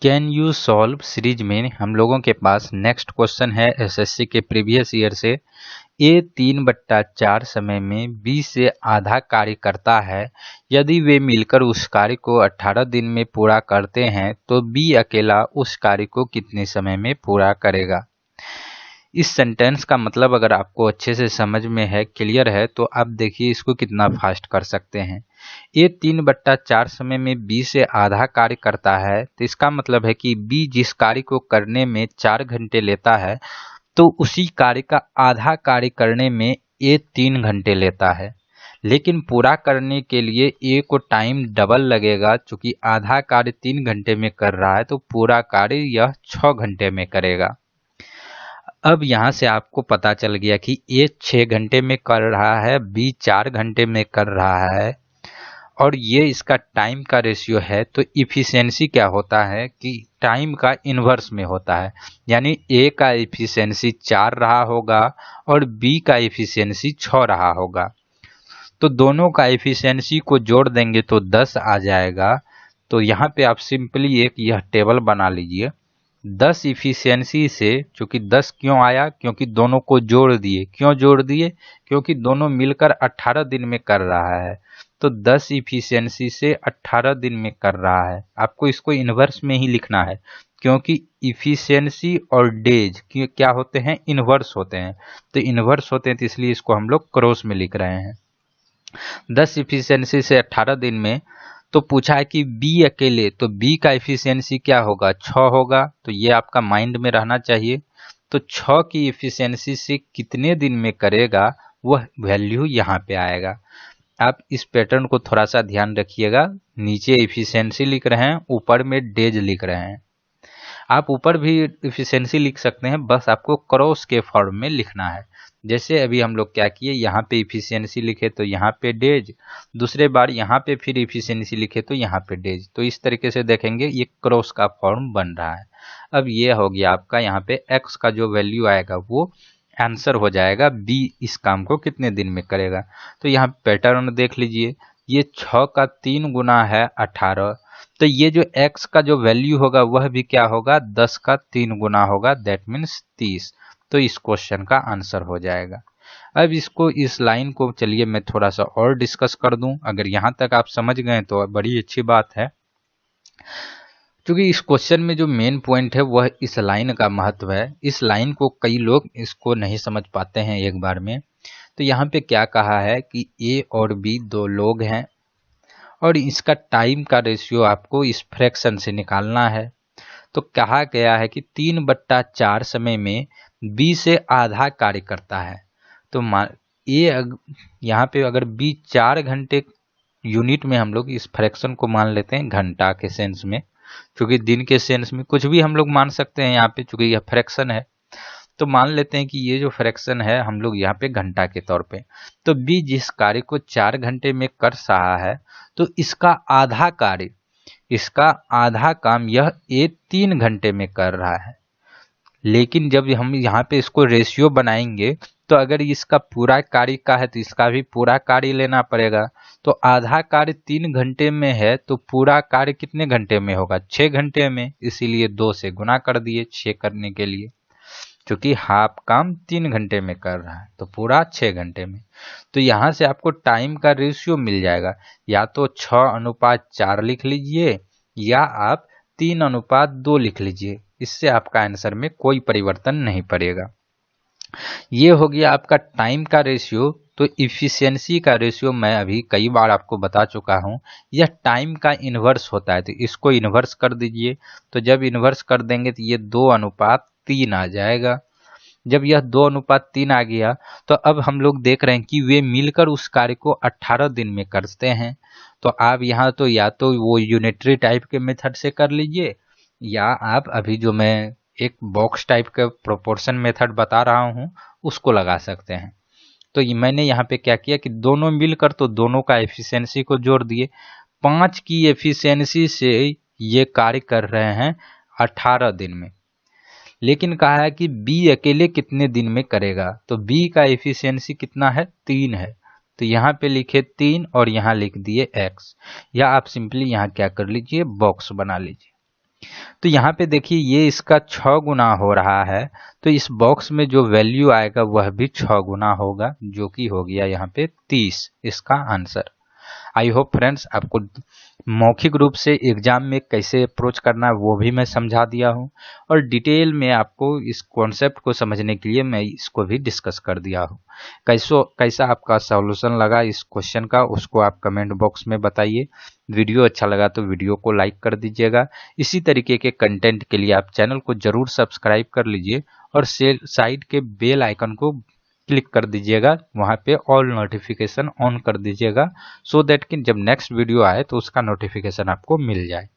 Can you solve series में हम लोगों के पास नेक्स्ट क्वेश्चन है एसएससी के प्रीवियस ईयर से। ए 3/4 समय में बी से आधा कार्य करता है। यदि वे मिलकर उस कार्य को 18 दिन में पूरा करते हैं तो बी अकेला उस कार्य को कितने समय में पूरा करेगा। इस सेंटेंस का मतलब अगर आपको अच्छे से समझ में है, क्लियर है, तो आप देखिए इसको कितना फास्ट कर सकते हैं। ए 3/4 समय में बी से आधा कार्य करता है, तो इसका मतलब है कि बी जिस कार्य को करने में 4 घंटे लेता है तो उसी कार्य का आधा कार्य करने में ए 3 घंटे लेता है। लेकिन पूरा करने के लिए ए को टाइम डबल लगेगा, चूंकि आधा कार्य 3 घंटे में कर रहा है तो पूरा कार्य यह 6 घंटे में करेगा। अब यहाँ से आपको पता चल गया कि ए 6 घंटे में कर रहा है, बी 4 घंटे में कर रहा है और ये इसका टाइम का रेशियो है। तो इफिशिएंसी क्या होता है कि टाइम का इन्वर्स में होता है, यानी ए का इफिशिएंसी 4 रहा होगा और बी का इफिशिएंसी 6 रहा होगा। तो दोनों का इफिशिएंसी को जोड़ देंगे तो 10 आ जाएगा। तो यहाँ पे आप सिंपली एक यह टेबल बना लीजिए। 10 इफिशियंसी से, चूंकि 10 क्यों आया, क्योंकि दोनों को जोड़ दिए। क्यों जोड़ दिए? क्योंकि दोनों मिलकर 18 दिन में कर रहा है। तो 10 इफिशियंसी से 18 दिन में कर रहा है। आपको इसको इन्वर्स में ही लिखना है, क्योंकि इफिशियंसी और डेज क्या होते हैं? इन्वर्स होते हैं। तो इन्वर्स होते हैं तो इसलिए इसको हम लोग क्रॉस में लिख रहे हैं। 10 इफिशियंसी से 18 दिन में। तो पूछा है कि बी अकेले, तो बी का इफिशियंसी क्या होगा? 6 होगा। तो ये आपका माइंड में रहना चाहिए। तो 6 की इफिशियंसी से कितने दिन में करेगा वह वैल्यू यहाँ पे आएगा। आप इस पैटर्न को थोड़ा सा ध्यान रखिएगा। नीचे इफिशियंसी लिख रहे हैं, ऊपर में डेज लिख रहे हैं। आप ऊपर भी इफिशियंसी लिख सकते हैं, बस आपको क्रॉस के फॉर्म में लिखना है। जैसे अभी हम लोग क्या किए, यहाँ पे इफिशियंसी लिखे तो यहाँ पे डेज, दूसरे बार यहाँ पे फिर इफिशियंसी लिखे तो यहाँ पे डेज। तो इस तरीके से देखेंगे ये क्रॉस का फॉर्म बन रहा है। अब ये हो गया आपका, यहाँ पे एक्स का जो वैल्यू आएगा वो आंसर हो जाएगा बी इस काम को कितने दिन में करेगा। तो यहाँ पैटर्न देख लीजिए, ये 6 का 3 गुना है 18। तो ये जो x का जो वैल्यू होगा वह भी क्या होगा? 10 का 3 गुना होगा, दैट मीन्स 30। तो इस क्वेश्चन का आंसर हो जाएगा। अब इसको, इस लाइन को चलिए मैं थोड़ा सा और डिस्कस कर दूं। अगर यहाँ तक आप समझ गए तो बड़ी अच्छी बात है, क्योंकि इस क्वेश्चन में जो मेन पॉइंट है वह इस लाइन का महत्व है। इस लाइन को कई लोग इसको नहीं समझ पाते हैं एक बार में। तो यहाँ पे क्या कहा है कि ए और बी दो लोग हैं और इसका टाइम का रेशियो आपको इस फ्रैक्शन से निकालना है। तो कहा गया है कि 3/4 समय में बी से आधा कार्य करता है। तो यहाँ पे अगर बी 4 घंटे, यूनिट में हम लोग इस फ्रैक्शन को मान लेते हैं घंटा के सेंस में, क्योंकि दिन के सेंस में कुछ भी हम लोग मान सकते हैं यहाँ पे, चूंकि यह फ्रैक्शन है। तो मान लेते हैं कि ये जो फ्रैक्शन है हम लोग यहाँ पे घंटा के तौर पे। तो बी जिस कार्य को 4 घंटे में कर रहा है तो इसका आधा कार्य, इसका आधा काम यह ए 3 घंटे में कर रहा है। लेकिन जब हम यहाँ पे इसको रेशियो बनाएंगे तो अगर इसका पूरा कार्य का है तो इसका भी पूरा कार्य लेना पड़ेगा। तो आधा कार्य 3 घंटे में है तो पूरा कार्य कितने घंटे में होगा? 6 घंटे में। इसीलिए 2 से गुना कर दिए 6 करने के लिए, क्योंकि हाफ काम 3 घंटे में कर रहा है तो पूरा 6 घंटे में। तो यहाँ से आपको टाइम का रेशियो मिल जाएगा, या तो 6:4 लिख लीजिए या आप 3:2 लिख लीजिए। इससे आपका आंसर में कोई परिवर्तन नहीं पड़ेगा। ये हो गया आपका टाइम का रेशियो। तो इफिशियंसी का रेशियो मैं अभी कई बार आपको बता चुका हूँ, यह टाइम का इन्वर्स होता है। तो इसको इन्वर्स कर दीजिए। तो जब इन्वर्स कर देंगे तो ये 2:3 आ जाएगा। जब यह 2:3 आ गया तो अब हम लोग देख रहे हैं कि वे मिलकर उस कार्य को 18 दिन में करते हैं। तो आप यहाँ तो या तो वो यूनिटरी टाइप के मेथड से कर लीजिए, या आप अभी जो मैं एक बॉक्स टाइप का प्रोपोर्शन मेथड बता रहा हूँ उसको लगा सकते हैं। तो मैंने यहाँ पे क्या किया कि दोनों मिलकर तो दोनों का एफिशिएंसी को जोड़ दिए। 5 की एफिशिएंसी से ये कार्य कर रहे हैं 18 दिन में। लेकिन कहा है कि बी अकेले कितने दिन में करेगा। तो बी का एफिशिएंसी कितना है? 3 है। तो यहाँ पे लिखे 3 और यहाँ लिख दिए x, या आप सिंपली यहाँ क्या कर लीजिए, बॉक्स बना लीजिए। तो यहाँ पे देखिए ये इसका 6 गुना हो रहा है, तो इस बॉक्स में जो वैल्यू आएगा वह भी 6 गुना होगा, जो कि हो गया यहाँ पे 30 इसका आंसर। आई होप फ्रेंड्स आपको मौखिक रूप से एग्जाम में कैसे अप्रोच करना है वो भी मैं समझा दिया हूँ, और डिटेल में आपको इस कॉन्सेप्ट को समझने के लिए मैं इसको भी डिस्कस कर दिया हूँ। कैसा आपका सॉल्यूशन लगा इस क्वेश्चन का, उसको आप कमेंट बॉक्स में बताइए। वीडियो अच्छा लगा तो वीडियो को लाइक कर दीजिएगा। इसी तरीके के कंटेंट के लिए आप चैनल को जरूर सब्सक्राइब कर लीजिए और साइड के बेल आइकन को क्लिक कर दीजिएगा, वहाँ पे ऑल नोटिफिकेशन ऑन कर दीजिएगा, सो दैट कि जब नेक्स्ट वीडियो आए तो उसका नोटिफिकेशन आपको मिल जाए।